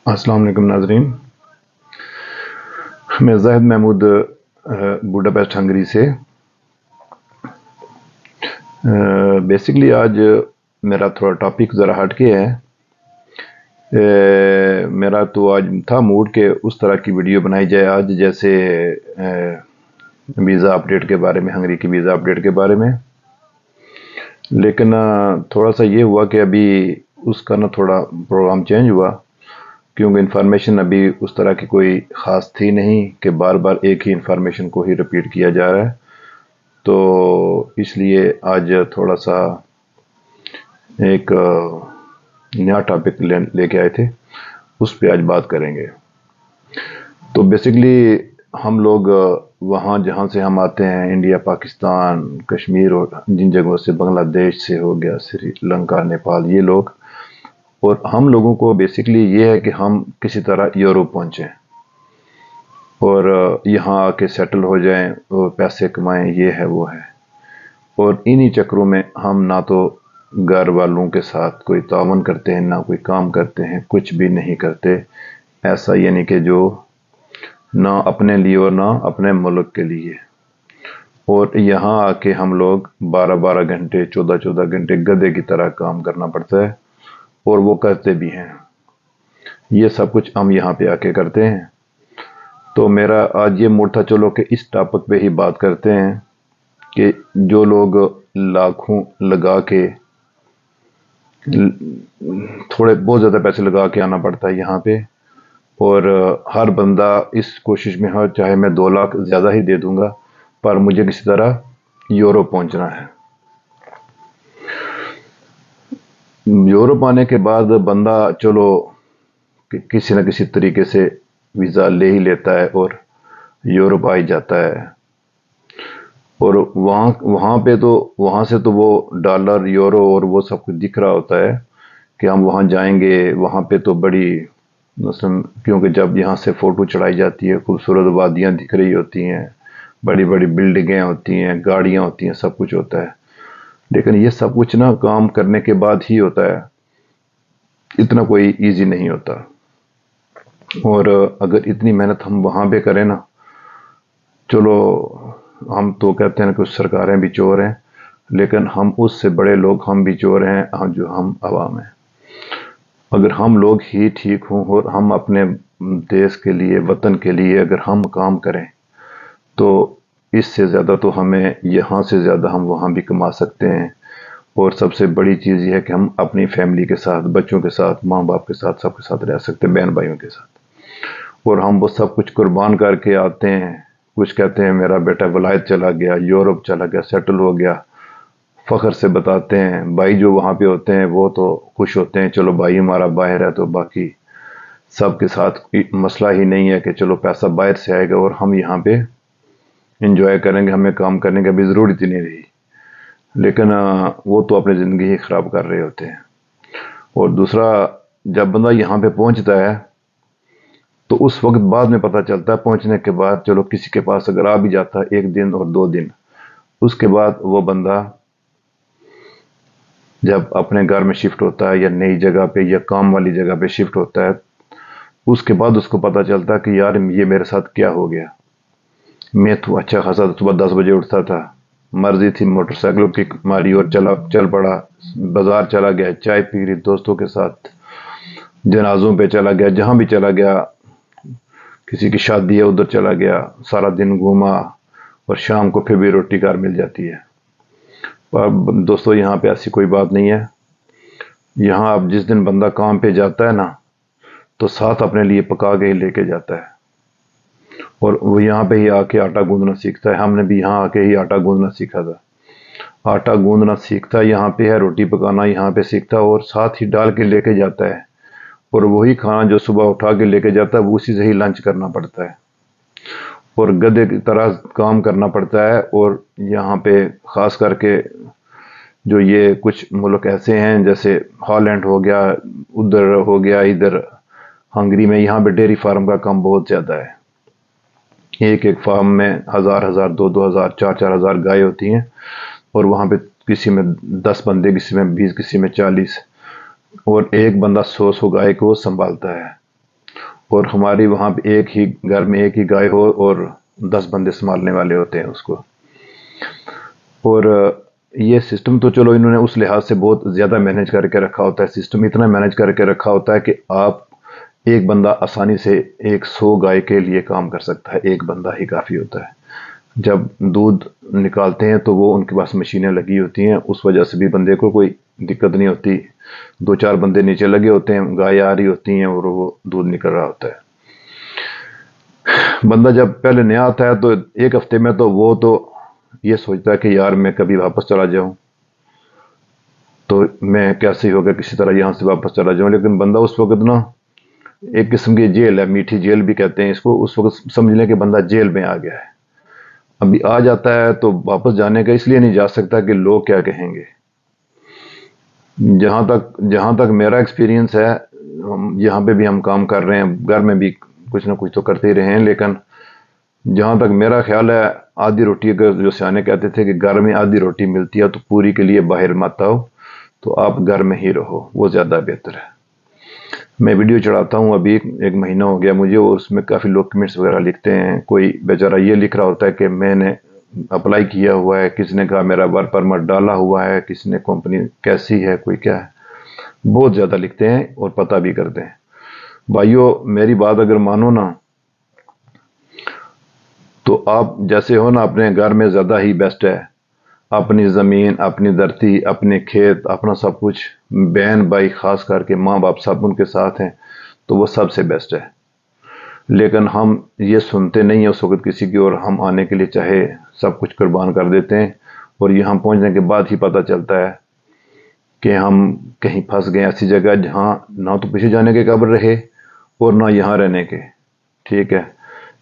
السلام علیکم ناظرین، میں زاہد محمود بوڈاپیسٹ ہنگری سے۔ بیسکلی آج میرا تھوڑا ٹاپک ذرا ہٹ کے ہے۔ میرا تو آج تھا موڈ کہ اس طرح کی ویڈیو بنائی جائے آج، جیسے ویزا اپڈیٹ کے بارے میں، ہنگری کی ویزا اپڈیٹ کے بارے میں، لیکن تھوڑا سا یہ ہوا کہ ابھی اس کا تھوڑا پروگرام چینج ہوا، کیونکہ انفارمیشن ابھی اس طرح کی کوئی خاص تھی نہیں کہ بار بار ایک ہی انفارمیشن کو ہی رپیٹ کیا جا رہا ہے، تو اس لیے آج تھوڑا سا ایک نیا ٹاپک لے کے آئے تھے، اس پہ آج بات کریں گے۔ تو بیسکلی ہم لوگ وہاں جہاں سے ہم آتے ہیں، انڈیا، پاکستان، کشمیر، اور جن جگہوں سے بنگلہ دیش سے ہو گیا، سری لنکا، نیپال، یہ لوگ، اور ہم لوگوں کو بیسکلی یہ ہے کہ ہم کسی طرح یورپ پہنچیں اور یہاں آ کے سیٹل ہو جائیں اور پیسے کمائیں، یہ ہے وہ ہے، اور انہی چکروں میں ہم نہ تو گھر والوں کے ساتھ کوئی تعاون کرتے ہیں، نہ کوئی کام کرتے ہیں، کچھ بھی نہیں کرتے ایسا، یعنی کہ جو نہ اپنے لیے اور نہ اپنے ملک کے لیے، اور یہاں آ کے ہم لوگ 12 گھنٹے، 14 گھنٹے گدھے کی طرح کام کرنا پڑتا ہے، اور وہ کرتے بھی ہیں۔ یہ سب کچھ ہم یہاں پہ آ کے کرتے ہیں۔ تو میرا آج یہ موڈ تھا، چلو کہ اس ٹاپک پہ ہی بات کرتے ہیں کہ جو لوگ لاکھوں لگا کے، تھوڑے بہت زیادہ پیسے لگا کے آنا پڑتا ہے یہاں پہ، اور ہر بندہ اس کوشش میں ہے، چاہے میں 2 لاکھ زیادہ ہی دے دوں گا، پر مجھے کسی طرح یورپ پہنچنا ہے۔ یورپ آنے کے بعد بندہ چلو کسی نہ کسی طریقے سے ویزا لے ہی لیتا ہے اور یورپ آ ہی جاتا ہے، اور وہاں پہ تو وہاں سے تو وہ ڈالر، یورو اور وہ سب کچھ دکھ رہا ہوتا ہے کہ ہم وہاں جائیں گے، وہاں پہ تو بڑی مثلاً، کیونکہ جب یہاں سے فوٹو چڑھائی جاتی ہے، خوبصورت وادیاں دکھ رہی ہوتی ہیں، بڑی بڑی بلڈنگیں ہوتی ہیں، گاڑیاں ہوتی ہیں، سب کچھ ہوتا ہے، لیکن یہ سب کچھ کام کرنے کے بعد ہی ہوتا ہے، اتنا کوئی ایزی نہیں ہوتا، اور اگر اتنی محنت ہم وہاں پہ کریں چلو ہم تو کہتے ہیں کہ سرکاریں بھی چور ہیں، لیکن ہم اس سے بڑے لوگ، ہم بھی چور ہیں، ہم عوام ہیں۔ اگر ہم لوگ ہی ٹھیک ہوں اور ہم اپنے دیش کے لیے، وطن کے لیے اگر ہم کام کریں، تو اس سے زیادہ تو ہمیں یہاں سے زیادہ ہم وہاں بھی کما سکتے ہیں، اور سب سے بڑی چیز یہ ہے کہ ہم اپنی فیملی کے ساتھ، بچوں کے ساتھ، ماں باپ کے ساتھ، سب کے ساتھ رہ سکتے ہیں، بہن بھائیوں کے ساتھ، اور ہم وہ سب کچھ قربان کر کے آتے ہیں۔ کچھ کہتے ہیں میرا بیٹا ولایت چلا گیا، یورپ چلا گیا، سیٹل ہو گیا، فخر سے بتاتے ہیں، بھائی جو وہاں پہ ہوتے ہیں وہ تو خوش ہوتے ہیں، چلو بھائی ہمارا باہر ہے، تو باقی سب کے ساتھ مسئلہ ہی نہیں ہے کہ چلو پیسہ باہر سے آئے گا اور ہم یہاں پہ انجوائے کریں گے، ہمیں کام کرنے کی ابھی ضرورت ہی نہیں رہی، لیکن وہ تو اپنی زندگی ہی خراب کر رہے ہوتے ہیں۔ اور دوسرا، جب بندہ یہاں پہ پہنچتا ہے تو اس وقت بعد میں پتہ چلتا ہے، پہنچنے کے بعد چلو کسی کے پاس اگر آ بھی جاتا ہے 1 دن اور 2 دن، اس کے بعد وہ بندہ جب اپنے گھر میں شفٹ ہوتا ہے یا نئی جگہ پہ یا کام والی جگہ پہ شفٹ ہوتا ہے، اس کے بعد اس کو پتہ چلتا ہے کہ یار یہ میرے ساتھ کیا ہو گیا۔ میں تو اچھا خاصا صبح 10 بجے اٹھتا تھا، مرضی تھی موٹر سائیکل کی ماری اور چل پڑا، بازار چلا گیا، چائے پی لی دوستوں کے ساتھ، جنازوں پہ چلا گیا، جہاں بھی چلا گیا، کسی کی شادی ہے ادھر چلا گیا، سارا دن گھوما، اور شام کو پھر بھی روٹی کار مل جاتی ہے۔ پر دوستو یہاں پہ ایسی کوئی بات نہیں ہے، یہاں اب جس دن بندہ کام پہ جاتا ہے تو ساتھ اپنے لیے پکا کے ہی لے کے جاتا ہے، اور وہ یہاں پہ ہی آ کے آٹا گوندنا سیکھتا ہے۔ ہم نے بھی یہاں آ کے ہی آٹا گوندنا سیکھا تھا، آٹا گوندنا سیکھتا یہاں پہ ہے، روٹی پکانا یہاں پہ سیکھتا، اور ساتھ ہی ڈال کے لے کے جاتا ہے، اور وہی کھانا جو صبح اٹھا کے لے کے جاتا ہے وہ اسی سے ہی لنچ کرنا پڑتا ہے، اور گدھے کی طرح کام کرنا پڑتا ہے۔ اور یہاں پہ خاص کر کے جو یہ کچھ ملک ایسے ہیں جیسے ہالینڈ ہو گیا، ادھر ہو گیا، ادھر ہنگری میں، یہاں پہ ڈیری فارم کا کام بہت زیادہ ہے، ایک فارم میں 1000 2000 4000 گائے ہوتی ہیں، اور وہاں پہ کسی میں 10 بندے، کسی میں 20، کسی میں 40، اور ایک بندہ 100 گائے کو سنبھالتا ہے، اور ہماری وہاں پہ ایک ہی گھر میں ایک ہی گائے ہو اور 10 بندے سنبھالنے والے ہوتے ہیں اس کو. اور یہ سسٹم تو چلو انہوں نے اس لحاظ سے بہت زیادہ مینیج کر کے رکھا ہوتا ہے. سسٹم اتنا مینیج کر کے رکھا ہوتا ہے کہ آپ ایک بندہ آسانی سے 100 گائے کے لیے کام کر سکتا ہے. ایک بندہ ہی کافی ہوتا ہے. جب دودھ نکالتے ہیں تو وہ ان کے پاس مشینیں لگی ہوتی ہیں, اس وجہ سے بھی بندے کو کوئی دقت نہیں ہوتی. 2-4 بندے نیچے لگے ہوتے ہیں, گائے آ رہی ہوتی ہیں اور وہ دودھ نکل رہا ہوتا ہے. بندہ جب پہلے نیا آتا ہے تو ایک ہفتے میں تو وہ تو یہ سوچتا ہے کہ یار میں کبھی واپس چلا جاؤں تو میں کیسے ہی ہوگا, کسی طرح یہاں سے واپس چلا جاؤں. لیکن بندہ اس وقت نا ایک قسم کی جیل ہے, میٹھی جیل بھی کہتے ہیں اس کو. اس وقت سمجھ لیں کہ بندہ جیل میں آ گیا ہے. ابھی آ جاتا ہے تو واپس جانے کا اس لیے نہیں جا سکتا کہ لوگ کیا کہیں گے. جہاں تک میرا ایکسپیرینس ہے, یہاں پہ بھی ہم کام کر رہے ہیں, گھر میں بھی کچھ نہ کچھ تو کرتے ہی رہے ہیں, لیکن جہاں تک میرا خیال ہے آدھی روٹی, اگر جو سیانے کہتے تھے کہ گھر میں آدھی روٹی ملتی ہے تو پوری کے لیے باہر مت آؤ, تو آپ گھر میں ہی رہو, وہ زیادہ بہتر ہے. میں ویڈیو چڑھاتا ہوں, ابھی 1 مہینہ ہو گیا مجھے, اور اس میں کافی لوگ کمنٹس وغیرہ لکھتے ہیں. کوئی بیچارہ یہ لکھ رہا ہوتا ہے کہ میں نے اپلائی کیا ہوا ہے, کسی نے کہا میرا ورک پرمٹ ڈالا ہوا ہے, کسی نے کمپنی کیسی ہے, کوئی کیا ہے. بہت زیادہ لکھتے ہیں اور پتہ بھی کرتے ہیں. بھائیو میری بات اگر مانو نا تو آپ جیسے ہو نا اپنے گھر میں زیادہ ہی بیسٹ ہے. اپنی زمین, اپنی دھرتی, اپنے کھیت, اپنا سب کچھ, بہن بھائی, خاص کر کے ماں باپ سب ان کے ساتھ ہیں تو وہ سب سے بیسٹ ہے. لیکن ہم یہ سنتے نہیں ہیں اس وقت کسی کی, اور ہم آنے کے لیے چاہے سب کچھ قربان کر دیتے ہیں, اور یہاں پہنچنے کے بعد ہی پتہ چلتا ہے کہ ہم کہیں پھنس گئے ایسی جگہ جہاں نہ تو پیچھے جانے کے قابل رہے اور نہ یہاں رہنے کے. ٹھیک ہے,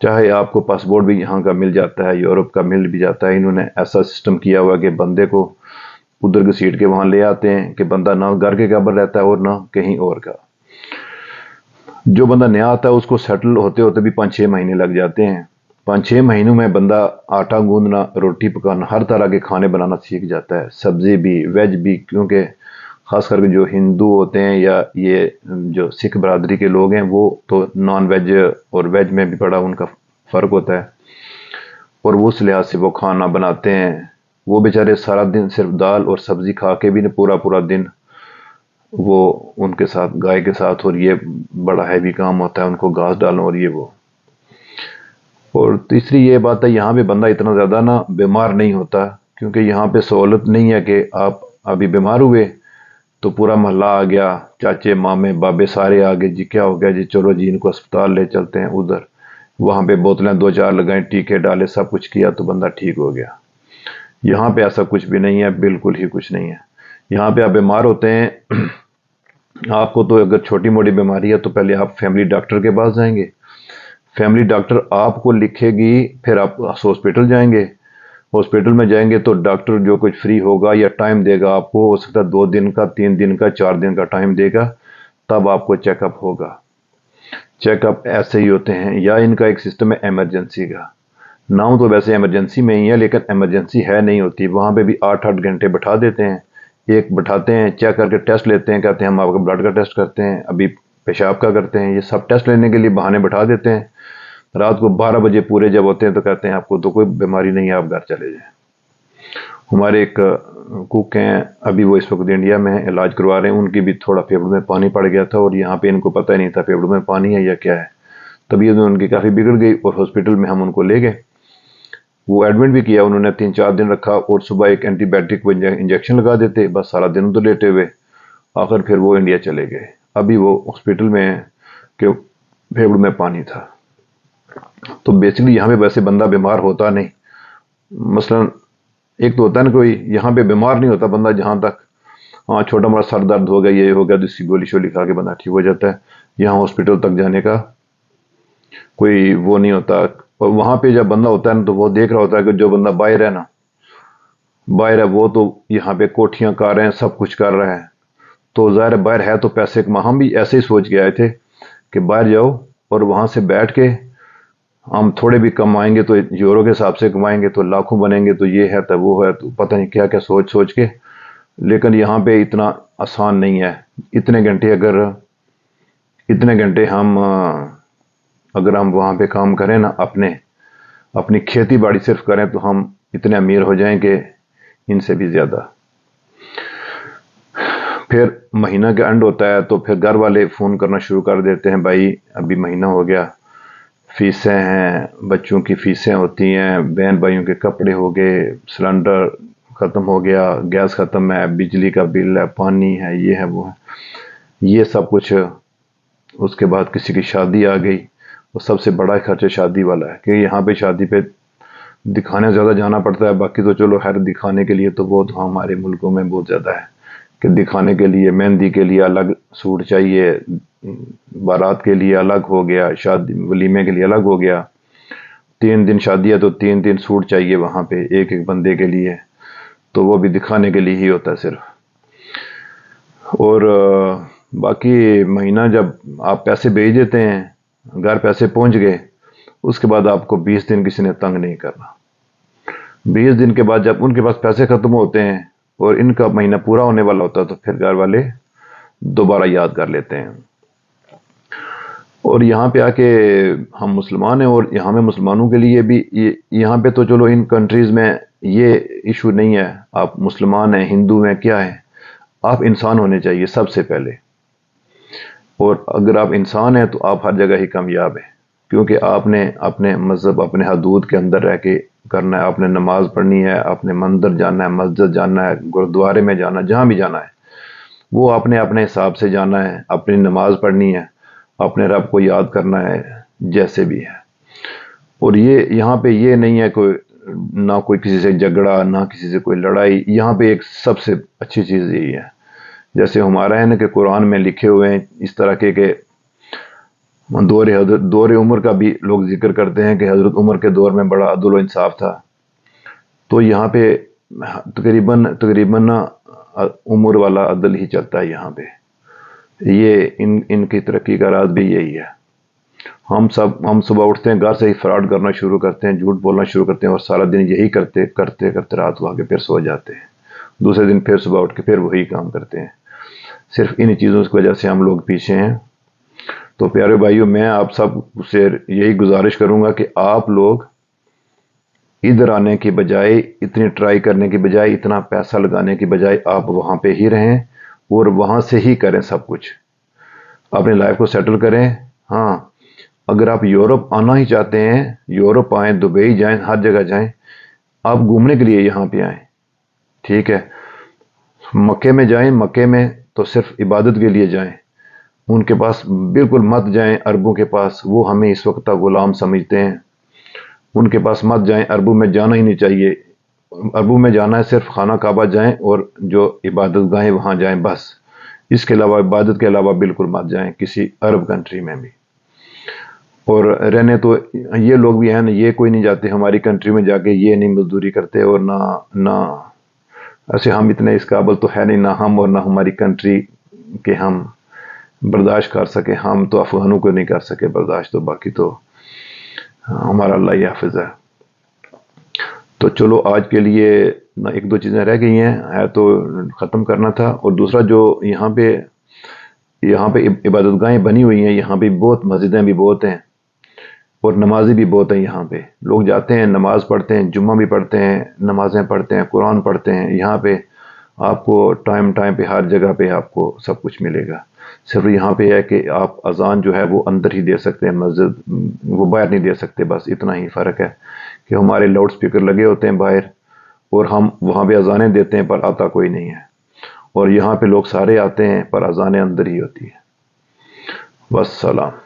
چاہے آپ کو پاسپورٹ بھی یہاں کا مل جاتا ہے, یورپ کا مل بھی جاتا ہے. انہوں نے ایسا سسٹم کیا ہوا کہ بندے کو ادھر کی سیٹ کے وہاں لے آتے ہیں کہ بندہ نہ گھر کے قابل رہتا ہے اور نہ کہیں اور کا. جو بندہ نیا آتا ہے اس کو سیٹل ہوتے ہوتے بھی 5-6 مہینے لگ جاتے ہیں. 5-6 مہینوں میں بندہ آٹا گوندنا, روٹی پکانا, ہر طرح کے کھانے بنانا سیکھ جاتا ہے, سبزی بھی, ویج بھی. کیونکہ خاص کر کے جو ہندو ہوتے ہیں یا یہ جو سکھ برادری کے لوگ ہیں وہ تو نان ویج اور ویج میں بھی بڑا ان کا فرق ہوتا ہے, اور وہ اس لحاظ سے وہ کھانا بناتے ہیں. وہ بیچارے سارا دن صرف دال اور سبزی کھا کے بھی پورا دن وہ ان کے ساتھ, گائے کے ساتھ, اور یہ بڑا ہیوی کام ہوتا ہے ان کو گھاس ڈالنا اور یہ وہ. اور تیسری یہ بات ہے, یہاں پہ بندہ اتنا زیادہ نا بیمار نہیں ہوتا, کیونکہ یہاں پہ سہولت نہیں ہے کہ آپ ابھی بیمار ہوئے تو پورا محلہ آ گیا, چاچے مامے بابے سارے آ گئے, جی کیا ہو گیا جی, چلو جی ان کو اسپتال لے چلتے ہیں ادھر. وہاں پہ بوتلیں 2-4 لگائیں, ٹیکے ڈالے, سب کچھ کیا تو بندہ ٹھیک ہو گیا. یہاں پہ ایسا کچھ بھی نہیں ہے, بالکل ہی کچھ نہیں ہے. یہاں پہ آپ بیمار ہوتے ہیں, آپ کو تو اگر چھوٹی موٹی بیماری ہے تو پہلے آپ فیملی ڈاکٹر کے پاس جائیں گے. فیملی ڈاکٹر آپ کو لکھے گی, پھر آپ ہاسپٹل جائیں گے. ہاسپٹل میں جائیں گے تو ڈاکٹر جو کچھ فری ہوگا یا ٹائم دے گا آپ کو, ہو سکتا ہے 2 دن کا, 3 دن کا, 4 دن کا ٹائم دے گا, تب آپ کو چیک اپ ہوگا. چیک اپ ایسے ہی ہوتے ہیں, یا ان کا ایک سسٹم ہے ایمرجنسی کا. نام تو ویسے ایمرجنسی میں ہی ہے لیکن ایمرجنسی ہے نہیں ہوتی. وہاں پہ بھی 8-8 گھنٹے بٹھا دیتے ہیں, ایک بٹھاتے ہیں, چیک کر کے ٹیسٹ لیتے ہیں, کہتے ہیں ہم آپ کا بلڈ کا ٹیسٹ کرتے ہیں, ابھی پیشاب کا کرتے ہیں. یہ سب ٹیسٹ لینے کے لیے بہانے بٹھا دیتے ہیں. رات کو 12 بجے پورے جب ہوتے ہیں تو کہتے ہیں آپ کو تو کوئی بیماری نہیں ہے, آپ گھر چلے جائیں. ہمارے ایک کوک ہیں, ابھی وہ اس وقت انڈیا میں علاج کروا رہے ہیں, ان کی بھی تھوڑا پھیپھڑوں میں پانی پڑ گیا تھا, اور یہاں پہ ان کو پتہ ہی نہیں تھا پھیپھڑوں میں پانی ہے یا کیا ہے. طبیعت ان کی کافی بگڑ گئی اور ہاسپٹل میں ہم ان کو لے گئے. وہ ایڈمٹ بھی کیا, انہوں نے 3-4 دن رکھا, اور صبح ایک اینٹی بائیوٹک انجیکشن لگا دیتے, بس سارا دن ادھر لیٹے ہوئے. آخر پھر وہ انڈیا چلے گئے. ابھی وہ ہاسپٹل میں ہیں کہ پھیپھڑوں میں پانی تھا. تو بیسکلی یہاں پہ ویسے بندہ بیمار ہوتا نہیں. مثلا ایک تو ہوتا ہے نا, کوئی یہاں پہ بیمار نہیں ہوتا بندہ, جہاں تک ہاں چھوٹا موٹا سر درد ہو گیا, یہ ہو گیا, تو اسی گولی شولی کھا کے بندہ ٹھیک ہو جاتا ہے. یہاں ہاسپٹل تک جانے کا کوئی وہ نہیں ہوتا. اور وہاں پہ جب بندہ ہوتا ہے نا تو وہ دیکھ رہا ہوتا ہے کہ جو بندہ باہر ہے نا, باہر ہے, وہ تو یہاں پہ کوٹھیاں کر رہے ہیں, سب کچھ کر رہے ہیں. تو ظاہر باہر ہے تو پیسے کما. ہم بھی ایسے ہی سوچ کے آئے تھے کہ باہر جاؤ اور وہاں سے بیٹھ کے ہم تھوڑے بھی کمائیں گے تو یورو کے حساب سے کمائیں گے تو لاکھوں بنیں گے, تو یہ ہے تو وہ ہے, تو پتہ نہیں کیا کیا سوچ کے. لیکن یہاں پہ اتنا آسان نہیں ہے. اتنے گھنٹے ہم اگر ہم وہاں پہ کام کریں نا، اپنی کھیتی باڑی صرف کریں، تو ہم اتنے امیر ہو جائیں کہ ان سے بھی زیادہ۔ پھر مہینہ کا اینڈ ہوتا ہے تو پھر گھر والے فون کرنا شروع کر دیتے ہیں، بھائی ابھی مہینہ ہو گیا، فیسیں ہیں، بچوں کی فیسیں ہوتی ہیں، بہن بھائیوں کے کپڑے ہو گئے، سلنڈر ختم ہو گیا، گیس ختم ہے، بجلی کا بل ہے، پانی ہے، یہ ہے وہ ہے، یہ سب کچھ۔ اس کے بعد کسی کی شادی آ گئی، وہ سب سے بڑا خرچہ شادی والا ہے، کہ یہاں پہ شادی پہ دکھانے زیادہ جانا پڑتا ہے۔ باقی تو چلو خیر دکھانے کے لیے تو بہت ہمارے ملکوں میں بہت زیادہ ہے، کہ دکھانے کے لیے مہندی کے لیے الگ سوٹ چاہیے، بارات کے لیے الگ ہو گیا، شادی ولیمے کے لیے الگ ہو گیا، 3 دن شادی ہے تو 3 سوٹ چاہیے وہاں پہ ایک ایک بندے کے لیے، تو وہ بھی دکھانے کے لیے ہی ہوتا ہے صرف۔ اور باقی مہینہ جب آپ پیسے بھیج دیتے ہیں، گھر پیسے پہنچ گئے، اس کے بعد آپ کو 20 دن کسی نے تنگ نہیں کرنا۔ 20 دن کے بعد جب ان کے پاس پیسے ختم ہوتے ہیں اور ان کا مہینہ پورا ہونے والا ہوتا ہے، تو پھر گھر والے دوبارہ یاد کر لیتے ہیں۔ اور یہاں پہ آ کے ہم مسلمان ہیں، اور یہاں میں مسلمانوں کے لیے بھی یہاں پہ تو چلو ان کنٹریز میں یہ ایشو نہیں ہے، آپ مسلمان ہیں، ہندو ہیں، کیا ہیں، آپ انسان ہونے چاہیے سب سے پہلے۔ اور اگر آپ انسان ہیں تو آپ ہر جگہ ہی کامیاب ہیں، کیونکہ آپ نے اپنے مذہب، اپنے حدود کے اندر رہ کے کرنا ہے، آپ نے نماز پڑھنی ہے، آپ نے مندر جانا ہے، مسجد جانا ہے، گرودوارے میں جانا ہے، جہاں بھی جانا ہے وہ آپ نے اپنے حساب سے جانا ہے، اپنی نماز پڑھنی ہے، اپنے رب کو یاد کرنا ہے جیسے بھی ہے۔ اور یہاں پہ یہ نہیں ہے نہ کوئی کسی سے جھگڑا، نہ کسی سے کوئی لڑائی۔ یہاں پہ ایک سب سے اچھی چیز یہی ہے، جیسے ہمارا ہے نا کہ قرآن میں لکھے ہوئے ہیں اس طرح کے، کہ دور عمر کا بھی لوگ ذکر کرتے ہیں کہ حضرت عمر کے دور میں بڑا عدل و انصاف تھا۔ تو یہاں پہ تقریباً عمر والا عدل ہی چلتا ہے یہاں پہ۔ یہ ان کی ترقی کا راز بھی یہی ہے۔ ہم صبح اٹھتے ہیں، گھر سے ہی فراڈ کرنا شروع کرتے ہیں، جھوٹ بولنا شروع کرتے ہیں، اور سارا دن یہی کرتے کرتے کرتے رات کو آ کے پھر سو جاتے ہیں، دوسرے دن پھر صبح اٹھ کے پھر وہی کام کرتے ہیں۔ صرف ان چیزوں کی وجہ سے ہم لوگ پیچھے ہیں۔ تو پیارے بھائیوں، میں آپ سب سے یہی گزارش کروں گا کہ آپ لوگ ادھر آنے کی بجائے، اتنی ٹرائی کرنے کی بجائے، اتنا پیسہ لگانے کی بجائے، آپ وہاں پہ ہی رہیں اور وہاں سے ہی کریں سب کچھ، اپنی لائف کو سیٹل کریں۔ ہاں، اگر آپ یورپ آنا ہی چاہتے ہیں، یورپ آئیں، دبئی جائیں، ہر جگہ جائیں، آپ گھومنے کے لیے یہاں پہ آئیں، ٹھیک ہے۔ مکے میں جائیں، مکے میں تو صرف عبادت کے لیے جائیں، ان کے پاس بالکل مت جائیں، عربوں کے پاس، وہ ہمیں اس وقت تک غلام سمجھتے ہیں، ان کے پاس مت جائیں، عربوں میں جانا ہی نہیں چاہیے۔ عربوں میں جانا ہے صرف خانہ کعبہ جائیں اور جو عبادت گاہیں وہاں جائیں، بس۔ اس کے علاوہ، عبادت کے علاوہ بالکل مت جائیں کسی عرب کنٹری میں بھی۔ اور رہنے تو یہ لوگ بھی ہیں نا، یہ کوئی نہیں جاتے ہماری کنٹری میں جا کے، یہ نہیں مزدوری کرتے، اور نہ ایسے ہم اتنے اس قابل تو ہے نہیں، نہ ہم اور نہ ہماری کنٹری کہ ہم برداشت کر سکیں۔ ہم تو افغانوں کو نہیں کر سکے برداشت، تو باقی تو ہمارا اللہ ہی حافظ ہے۔ تو چلو آج کے لیے ایک دو چیزیں رہ گئی ہیں، ہے تو ختم کرنا تھا۔ اور دوسرا جو یہاں پہ عبادت گاہیں بنی ہوئی ہیں، یہاں پہ بہت مسجدیں بھی بہت ہیں، اور نمازی بھی بہت ہیں۔ یہاں پہ لوگ جاتے ہیں، نماز پڑھتے ہیں، جمعہ بھی پڑھتے ہیں، نمازیں پڑھتے ہیں، قرآن پڑھتے ہیں۔ یہاں پہ آپ کو ٹائم پہ ہر جگہ پہ آپ کو سب کچھ ملے گا۔ صرف یہاں پہ ہے کہ آپ اذان جو ہے وہ اندر ہی دے سکتے ہیں، مسجد وہ باہر نہیں دے سکتے، بس اتنا ہی فرق ہے کہ ہمارے لاؤڈ سپیکر لگے ہوتے ہیں باہر، اور ہم وہاں پہ اذانیں دیتے ہیں پر آتا کوئی نہیں ہے، اور یہاں پہ لوگ سارے آتے ہیں پر اذانیں اندر ہی ہوتی ہیں۔ بس سلام۔